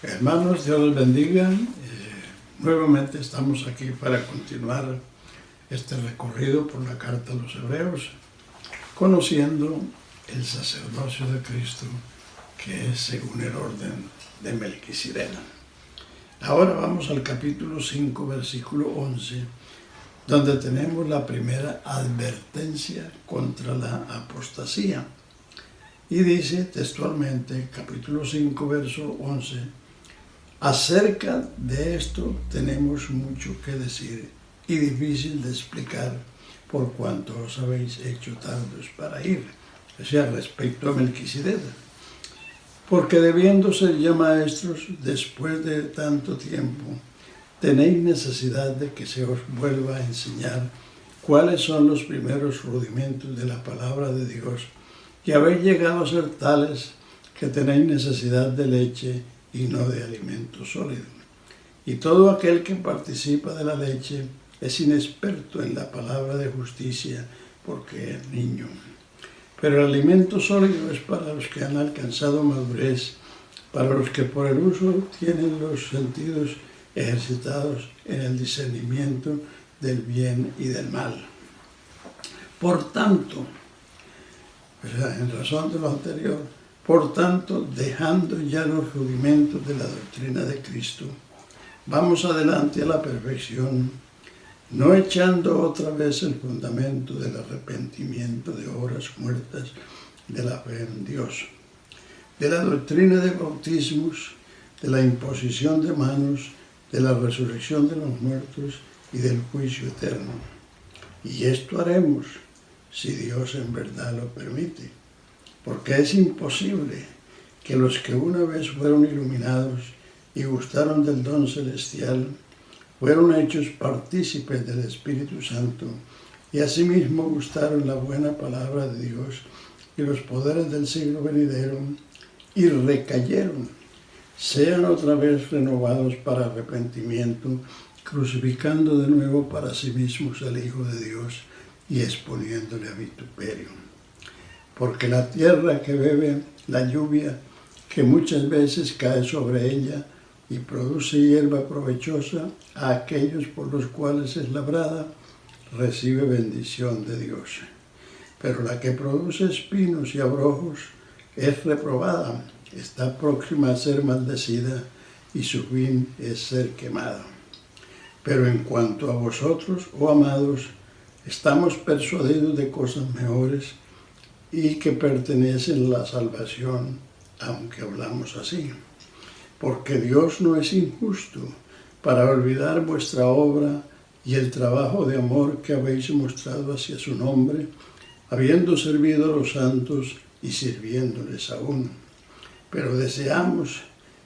Hermanos, Dios los bendiga. Nuevamente estamos aquí para continuar este recorrido por la carta a los Hebreos, conociendo el sacerdocio de Cristo, que es según el orden de Melquisedec. Ahora vamos al capítulo 5, versículo 11, donde tenemos la primera advertencia contra la apostasía. Y dice textualmente, capítulo 5, verso 11, acerca de esto tenemos mucho que decir y difícil de explicar por cuanto os habéis hecho tardos para ir. O sea, respecto a Melquisedec. Porque debiendo ser ya maestros después de tanto tiempo, tenéis necesidad de que se os vuelva a enseñar cuáles son los primeros rudimentos de la palabra de Dios, que habéis llegado a ser tales que tenéis necesidad de leche y no de alimento sólido. Y todo aquel que participa de la leche es inexperto en la palabra de justicia, porque es niño. Pero el alimento sólido es para los que han alcanzado madurez, para los que por el uso tienen los sentidos ejercitados en el discernimiento del bien y del mal. Por tanto, en razón de lo anterior, por tanto, dejando ya los rudimentos de la doctrina de Cristo, vamos adelante a la perfección, no echando otra vez el fundamento del arrepentimiento de obras muertas de la fe en Dios, de la doctrina de bautismos, de la imposición de manos, de la resurrección de los muertos y del juicio eterno. Y esto haremos si Dios en verdad lo permite, porque es imposible que los que una vez fueron iluminados y gustaron del don celestial, fueron hechos partícipes del Espíritu Santo y asimismo gustaron la buena palabra de Dios y los poderes del siglo venidero y recayeron, sean otra vez renovados para arrepentimiento, crucificando de nuevo para sí mismos al Hijo de Dios y exponiéndole a vituperio. Porque la tierra que bebe la lluvia, que muchas veces cae sobre ella y produce hierba provechosa a aquellos por los cuales es labrada, recibe bendición de Dios. Pero la que produce espinos y abrojos es reprobada, está próxima a ser maldecida y su fin es ser quemada. Pero en cuanto a vosotros, oh amados, estamos persuadidos de cosas mejores y que pertenecen a la salvación, aunque hablamos así. Porque Dios no es injusto para olvidar vuestra obra y el trabajo de amor que habéis mostrado hacia su nombre, habiendo servido a los santos y sirviéndoles aún. Pero deseamos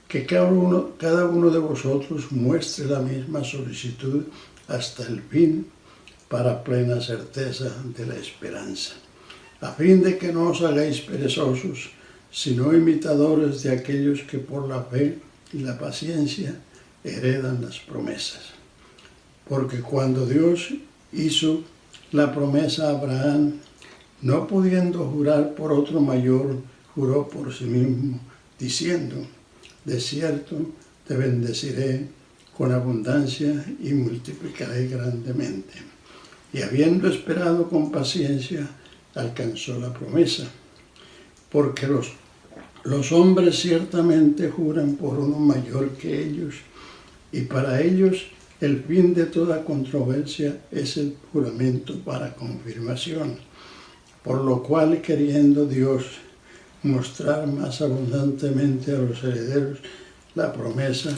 que cada uno de vosotros muestre la misma solicitud hasta el fin, para plena certeza de la esperanza, a fin de que no os hagáis perezosos, sino imitadores de aquellos que por la fe y la paciencia heredan las promesas. Porque cuando Dios hizo la promesa a Abraham, no pudiendo jurar por otro mayor, juró por sí mismo, diciendo, de cierto te bendeciré con abundancia y multiplicaré grandemente. Y habiendo esperado con paciencia, alcanzó la promesa. Porque los hombres ciertamente juran por uno mayor que ellos, y para ellos el fin de toda controversia es el juramento para confirmación. Por lo cual, queriendo Dios mostrar más abundantemente a los herederos la promesa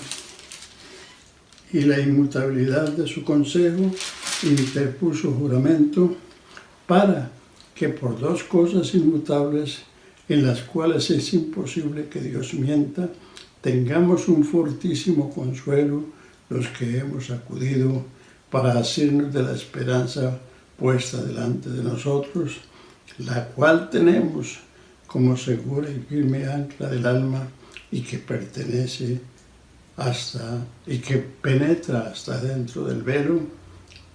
y la inmutabilidad de su consejo, interpuso juramento para que por dos cosas inmutables, en las cuales es imposible que Dios mienta, tengamos un fortísimo consuelo los que hemos acudido para asirnos de la esperanza puesta delante de nosotros, la cual tenemos como segura y firme ancla del alma y que penetra hasta dentro del velo,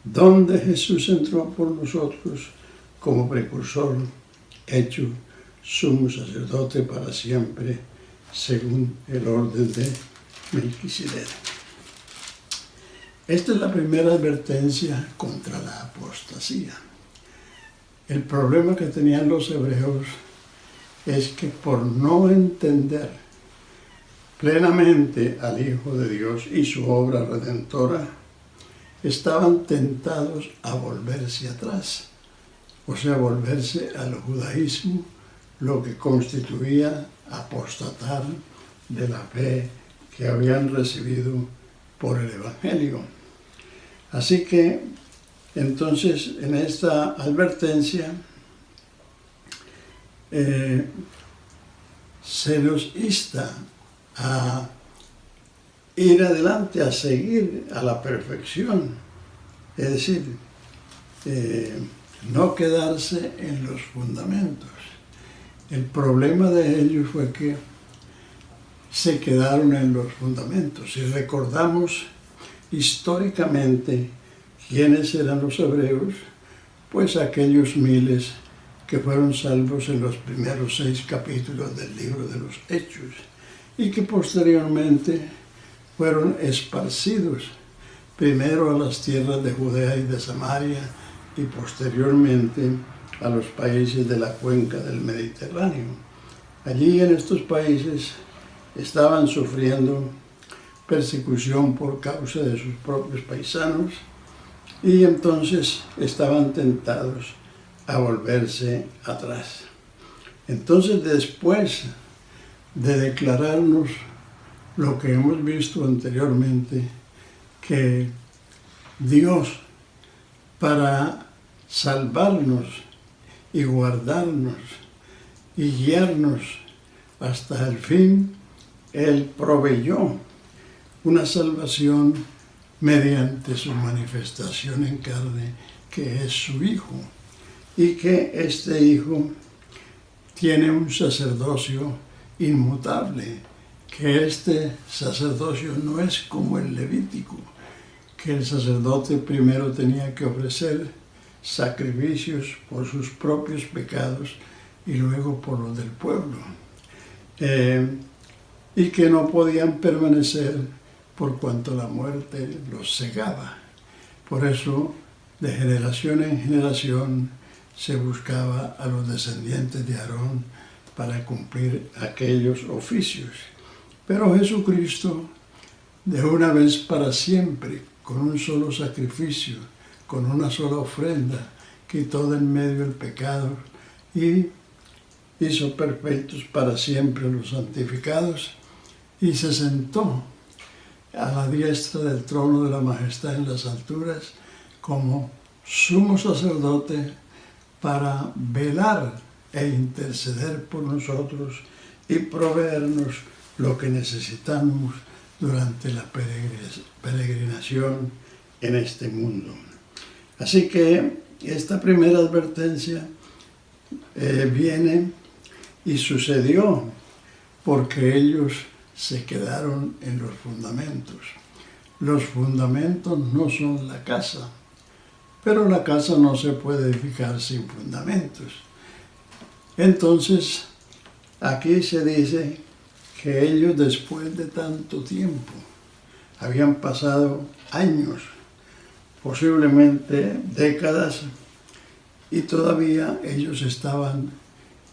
donde Jesús entró por nosotros como precursor, hecho sumo sacerdote para siempre, según el orden de Melquisedec. Esta es la primera advertencia contra la apostasía. El problema que tenían los hebreos es que por no entender plenamente al Hijo de Dios y su obra redentora, estaban tentados a volverse atrás, o sea, volverse al judaísmo, lo que constituía apostatar de la fe que habían recibido por el Evangelio. Así que, entonces, en esta advertencia se nos insta a ir adelante, a seguir a la perfección, es decir, no quedarse en los fundamentos. El problema de ellos fue que se quedaron en los fundamentos. Si recordamos históricamente quiénes eran los hebreos, pues aquellos miles que fueron salvos en los primeros 6 capítulos del libro de los Hechos y que posteriormente fueron esparcidos primero a las tierras de Judea y de Samaria y posteriormente a los países de la cuenca del Mediterráneo. Allí en estos países estaban sufriendo persecución por causa de sus propios paisanos y entonces estaban tentados a volverse atrás. Entonces, después de declararnos lo que hemos visto anteriormente, que Dios, para salvarnos y guardarnos y guiarnos hasta el fin, Él proveyó una salvación mediante su manifestación en carne, que es su Hijo, y que este Hijo tiene un sacerdocio inmutable, que este sacerdocio no es como el levítico, que el sacerdote primero tenía que ofrecer sacrificios por sus propios pecados y luego por los del pueblo, y que no podían permanecer por cuanto la muerte los cegaba. Por eso, de generación en generación, se buscaba a los descendientes de Aarón para cumplir aquellos oficios. Pero Jesucristo, de una vez para siempre, con un solo sacrificio, con una sola ofrenda, quitó de en medio el pecado y hizo perfectos para siempre los santificados y se sentó a la diestra del trono de la majestad en las alturas como sumo sacerdote para velar e interceder por nosotros y proveernos lo que necesitamos durante la peregrinación en este mundo. Así que esta primera advertencia viene y sucedió porque ellos se quedaron en los fundamentos. Los fundamentos no son la casa, pero la casa no se puede edificar sin fundamentos. Entonces, aquí se dice que ellos, después de tanto tiempo, habían pasado años, posiblemente décadas, y todavía ellos estaban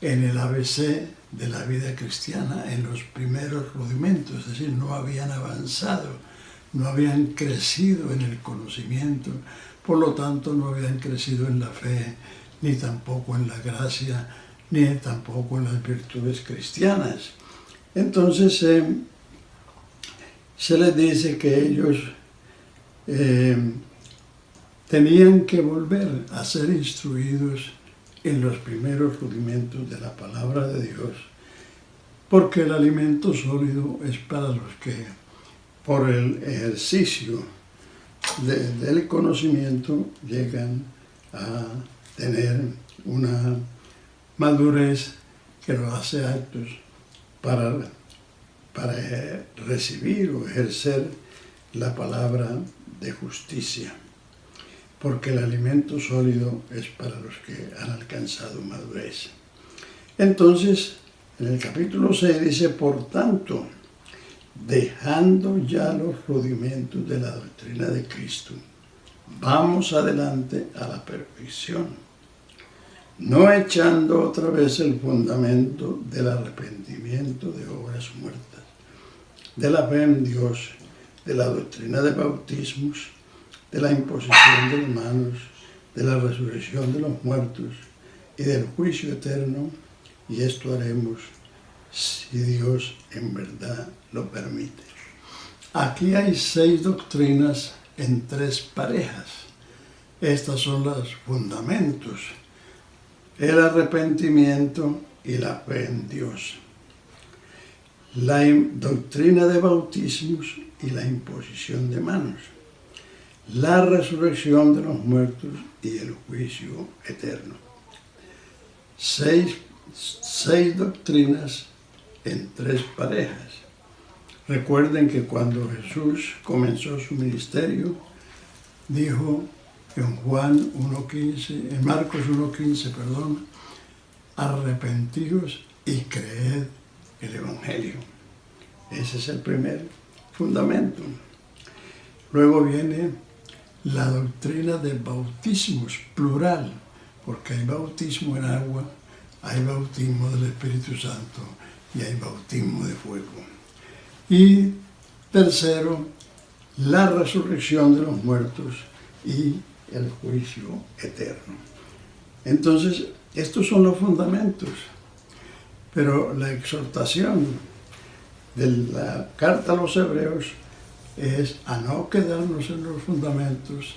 en el ABC de la vida cristiana, en los primeros rudimentos, es decir, no habían avanzado, no habían crecido en el conocimiento, por lo tanto no habían crecido en la fe, ni tampoco en la gracia, ni tampoco en las virtudes cristianas. Entonces se les dice que ellos tenían que volver a ser instruidos en los primeros rudimentos de la palabra de Dios, porque el alimento sólido es para los que, por el ejercicio del conocimiento, llegan a tener una madurez que los hace aptos para recibir o ejercer la palabra de justicia, porque el alimento sólido es para los que han alcanzado madurez. Entonces, en el capítulo 6 dice, por tanto, dejando ya los rudimentos de la doctrina de Cristo, vamos adelante a la perfección, no echando otra vez el fundamento del arrepentimiento de obras muertas, de la fe en Dios, de la doctrina de bautismos, de la imposición de las manos, de la resurrección de los muertos y del juicio eterno, y esto haremos si Dios en verdad lo permite. Aquí hay 6 doctrinas en 3 parejas. Estas son los fundamentos: el arrepentimiento y la fe en Dios, la doctrina de bautismos y la imposición de manos, la resurrección de los muertos y el juicio eterno. 6 doctrinas en 3 parejas. Recuerden que cuando Jesús comenzó su ministerio, dijo en Marcos 1:15, arrepentíos y creed el Evangelio. Ese es el primer fundamento. Luego viene la doctrina de bautismos, plural, porque hay bautismo en agua, hay bautismo del Espíritu Santo y hay bautismo de fuego. Y tercero, la resurrección de los muertos y el juicio eterno. Entonces, estos son los fundamentos, pero la exhortación de la carta a los Hebreos es a no quedarnos en los fundamentos,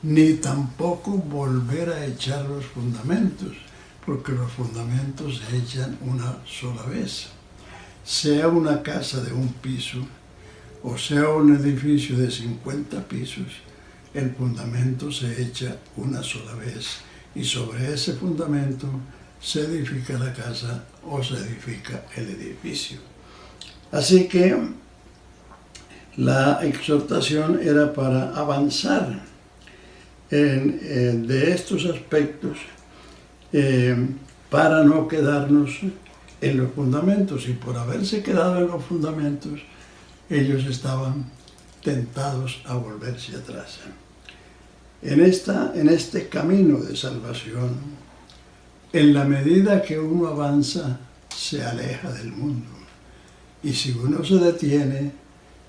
ni tampoco volver a echar los fundamentos, porque los fundamentos se echan una sola vez. Sea una casa de 1 piso, o sea un edificio de 50 pisos, el fundamento se echa una sola vez, y sobre ese fundamento se edifica la casa o se edifica el edificio. Así que la exhortación era para avanzar de estos aspectos, para no quedarnos en los fundamentos, y por haberse quedado en los fundamentos, ellos estaban tentados a volverse atrás. En este camino de salvación, en la medida que uno avanza, se aleja del mundo, y si uno se detiene,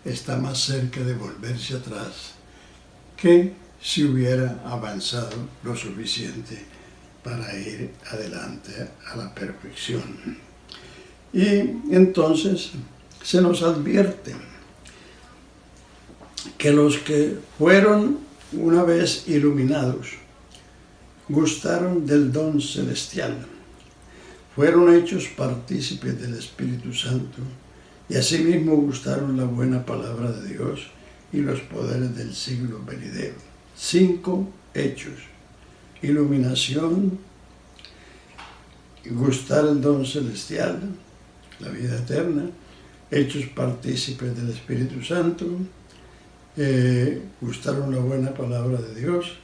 está más cerca de volverse atrás que si hubiera avanzado lo suficiente para ir adelante a la perfección. Y entonces se nos advierte que los que fueron una vez iluminados gustaron del don celestial, fueron hechos partícipes del Espíritu Santo y asimismo gustaron la buena palabra de Dios y los poderes del siglo venidero. 5 hechos: iluminación, gustar el don celestial, la vida eterna, hechos partícipes del Espíritu Santo, gustaron la buena palabra de Dios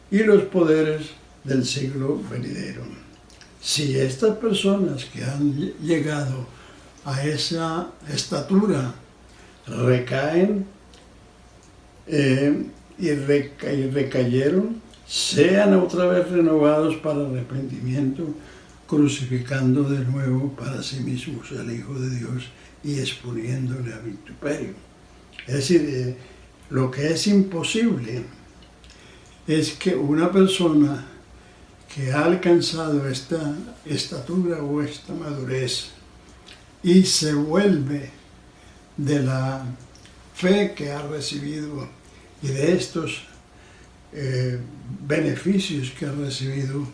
y los poderes del siglo venidero. Si estas personas que han llegado a esa estatura recaen y recayeron, sean otra vez renovados para arrepentimiento, crucificando de nuevo para sí mismos al Hijo de Dios y exponiéndole a vituperio. Es decir, lo que es imposible es que una persona que ha alcanzado esta estatura o esta madurez y se vuelve de la fe que ha recibido y de estos beneficios que ha recibido,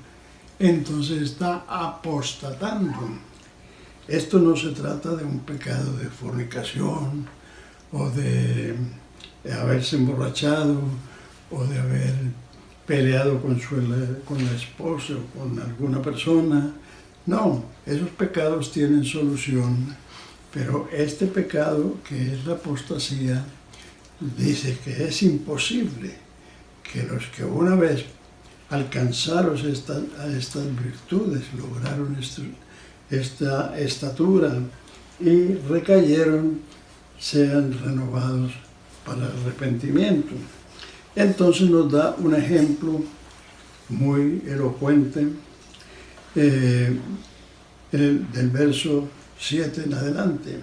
entonces está apostatando. Esto no se trata de un pecado de fornicación o de haberse emborrachado o de haber peleado con la esposa o con alguna persona. No, esos pecados tienen solución, pero este pecado, que es la apostasía, dice que es imposible que los que una vez alcanzaron estas virtudes, lograron esta estatura y recayeron, sean renovados para el arrepentimiento. Entonces nos da un ejemplo muy elocuente del verso 7 en adelante.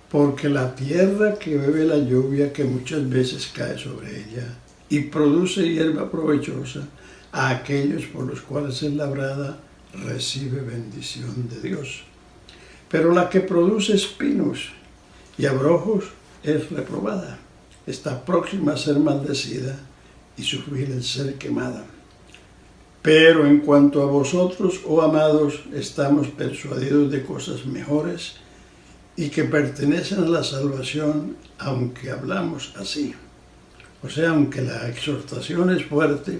Porque la tierra que bebe la lluvia que muchas veces cae sobre ella y produce hierba provechosa a aquellos por los cuales es labrada, recibe bendición de Dios. Pero la que produce espinos y abrojos es reprobada, está próxima a ser maldecida y sufrir el ser quemada. Pero en cuanto a vosotros, oh amados, estamos persuadidos de cosas mejores y que pertenecen a la salvación, aunque hablamos así. O sea, aunque la exhortación es fuerte,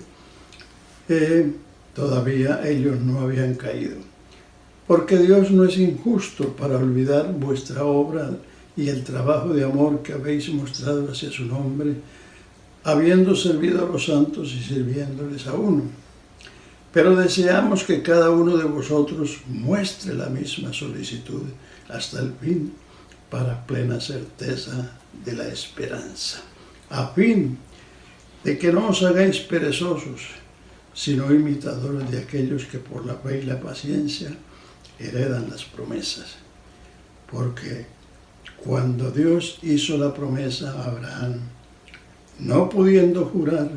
todavía ellos no habían caído. Porque Dios no es injusto para olvidar vuestra obra y el trabajo de amor que habéis mostrado hacia su nombre, habiendo servido a los santos y sirviéndoles a uno. Pero deseamos que cada uno de vosotros muestre la misma solicitud hasta el fin, para plena certeza de la esperanza, a fin de que no os hagáis perezosos, sino imitadores de aquellos que por la fe y la paciencia heredan las promesas. Porque cuando Dios hizo la promesa a Abraham, no pudiendo jurar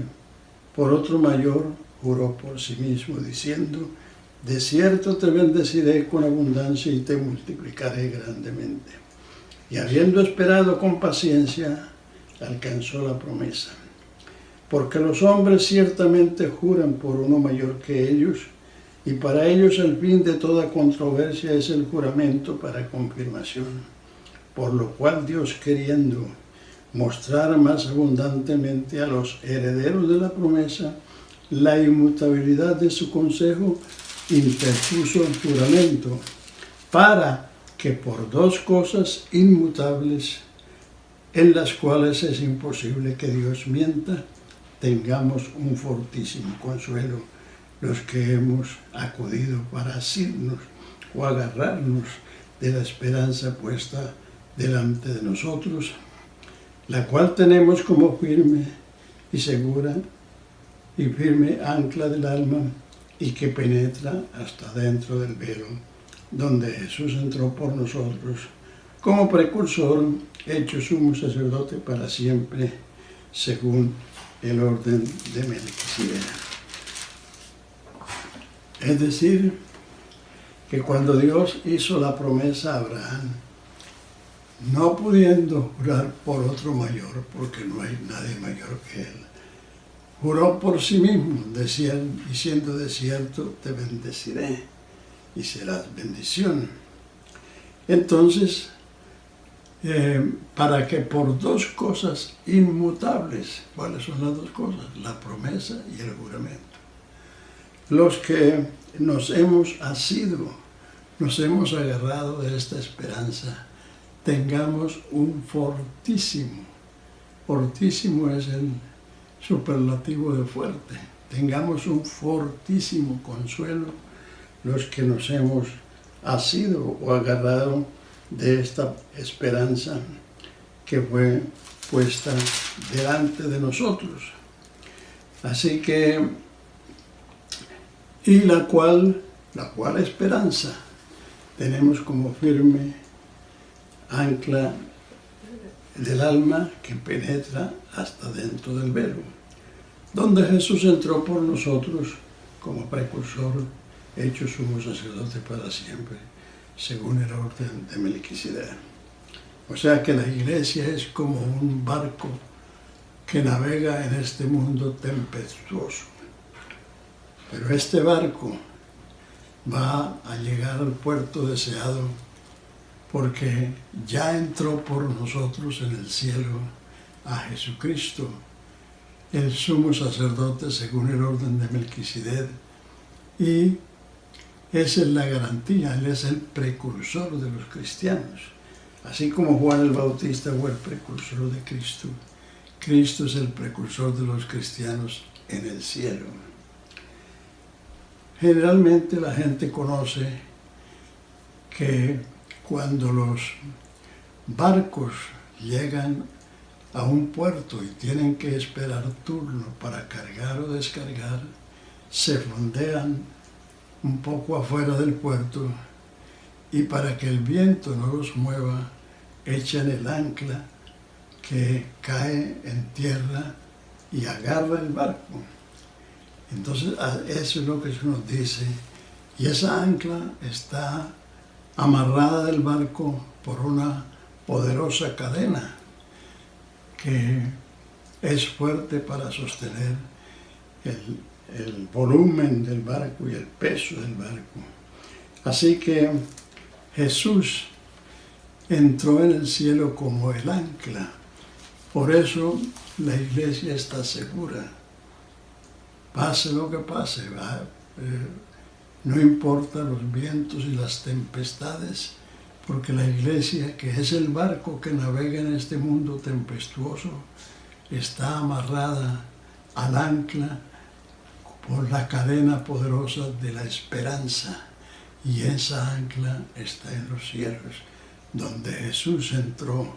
por otro mayor, juró por sí mismo, diciendo: de cierto te bendeciré con abundancia y te multiplicaré grandemente. Y habiendo esperado con paciencia, alcanzó la promesa. Porque los hombres ciertamente juran por uno mayor que ellos, y para ellos el fin de toda controversia es el juramento para confirmación. Por lo cual Dios, queriendo mostrar más abundantemente a los herederos de la promesa la inmutabilidad de su consejo, interpuso el juramento, para que por dos cosas inmutables, en las cuales es imposible que Dios mienta, tengamos un fortísimo consuelo los que hemos acudido para asirnos o agarrarnos de la esperanza puesta delante de nosotros, la cual tenemos como firme y segura y firme ancla del alma, y que penetra hasta dentro del velo, donde Jesús entró por nosotros, como precursor, hecho sumo sacerdote para siempre, según el orden de Melquisedec. Es decir, que cuando Dios hizo la promesa a Abraham, no pudiendo jurar por otro mayor, porque no hay nadie mayor que él, juró por sí mismo, diciendo: de cierto te bendeciré y serás bendición. Entonces, para que por dos cosas inmutables, ¿cuáles son las dos cosas? La promesa y el juramento. Los que nos hemos asido, nos hemos agarrado de esta esperanza, tengamos un fortísimo es el superlativo de fuerte, tengamos un fortísimo consuelo los que nos hemos asido o agarrado de esta esperanza que fue puesta delante de nosotros. Así que, y la cual esperanza tenemos como firme ancla del alma que penetra hasta dentro del velo, donde Jesús entró por nosotros como precursor, hecho sumo sacerdote para siempre, según el orden de Melquisedec. O sea que la iglesia es como un barco que navega en este mundo tempestuoso. Pero este barco va a llegar al puerto deseado, porque ya entró por nosotros en el cielo a Jesucristo, el sumo sacerdote según el orden de Melquisedec, y esa es la garantía, él es el precursor de los cristianos. Así como Juan el Bautista fue el precursor de Cristo, Cristo es el precursor de los cristianos en el cielo. Generalmente la gente conoce que cuando los barcos llegan a un puerto y tienen que esperar turno para cargar o descargar, se fondean un poco afuera del puerto y para que el viento no los mueva, echan el ancla que cae en tierra y agarra el barco. Entonces eso es lo que se nos dice, y esa ancla está amarrada del barco por una poderosa cadena que es fuerte para sostener el volumen del barco y el peso del barco. Así que Jesús entró en el cielo como el ancla. Por eso la iglesia está segura. Pase lo que pase, no importa los vientos y las tempestades, porque la iglesia, que es el barco que navega en este mundo tempestuoso, está amarrada al ancla por la cadena poderosa de la esperanza. Y esa ancla está en los cielos, donde Jesús entró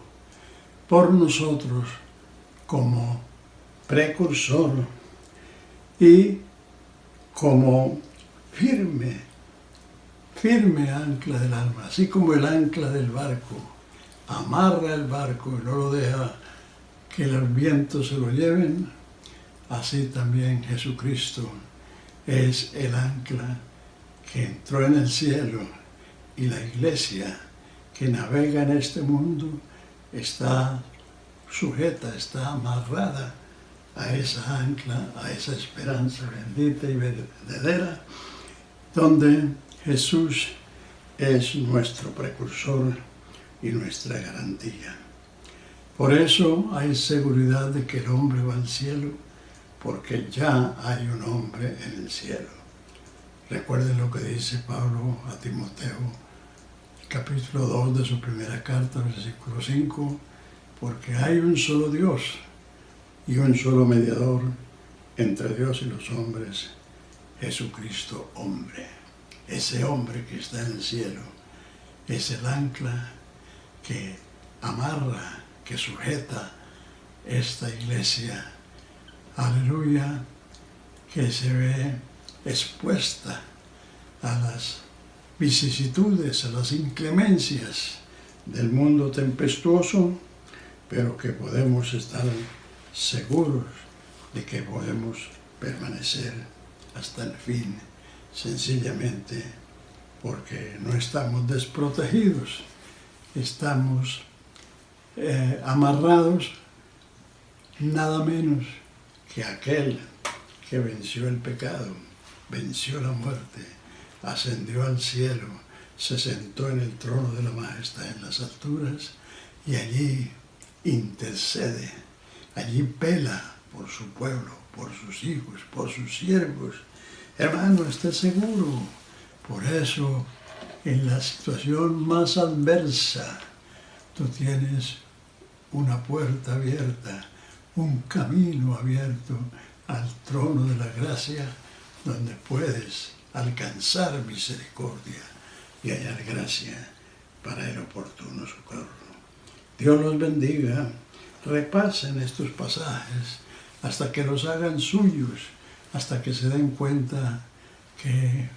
por nosotros como precursor y como firme ancla del alma, así como el ancla del barco amarra el barco y no lo deja que los vientos se lo lleven, así también Jesucristo es el ancla que entró en el cielo, y la iglesia que navega en este mundo está sujeta, está amarrada a esa ancla, a esa esperanza bendita y verdadera, donde Jesús es nuestro precursor y nuestra garantía. Por eso hay seguridad de que el hombre va al cielo, porque ya hay un hombre en el cielo. Recuerden lo que dice Pablo a Timoteo, capítulo 2 de su primera carta, versículo 5, porque hay un solo Dios y un solo mediador entre Dios y los hombres, Jesucristo hombre. Ese hombre que está en el cielo es el ancla que amarra, que sujeta esta iglesia, aleluya, que se ve expuesta a las vicisitudes, a las inclemencias del mundo tempestuoso, pero que podemos estar seguros de que podemos permanecer hasta el fin, sencillamente porque no estamos desprotegidos, estamos amarrados nada menos que aquel que venció el pecado, venció la muerte, ascendió al cielo, se sentó en el trono de la majestad en las alturas y allí intercede, allí vela por su pueblo, por sus hijos, por sus siervos. Hermano, esté seguro. Por eso, en la situación más adversa, tú tienes una puerta abierta, un camino abierto al trono de la gracia, donde puedes alcanzar misericordia y hallar gracia para el oportuno socorro. Dios los bendiga. Repasen estos pasajes hasta que los hagan suyos, hasta que se den cuenta que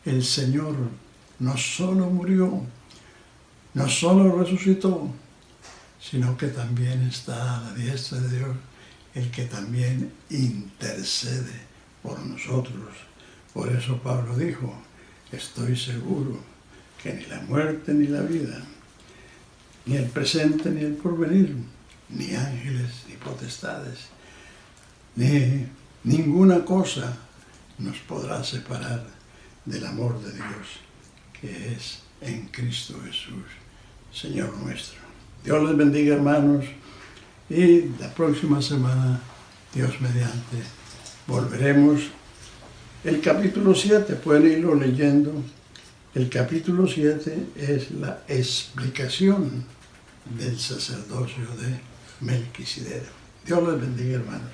el Señor no solo murió, no solo resucitó, sino que también está a la diestra de Dios, el que también intercede por nosotros. Por eso Pablo dijo, estoy seguro que ni la muerte ni la vida, ni el presente ni el porvenir, ni ángeles ni potestades, ni ninguna cosa nos podrá separar del amor de Dios, que es en Cristo Jesús, Señor nuestro. Dios les bendiga, hermanos, y la próxima semana, Dios mediante, volveremos. El capítulo 7, pueden irlo leyendo. El capítulo 7 es la explicación del sacerdocio de Melquisedec. Dios les bendiga, hermanos.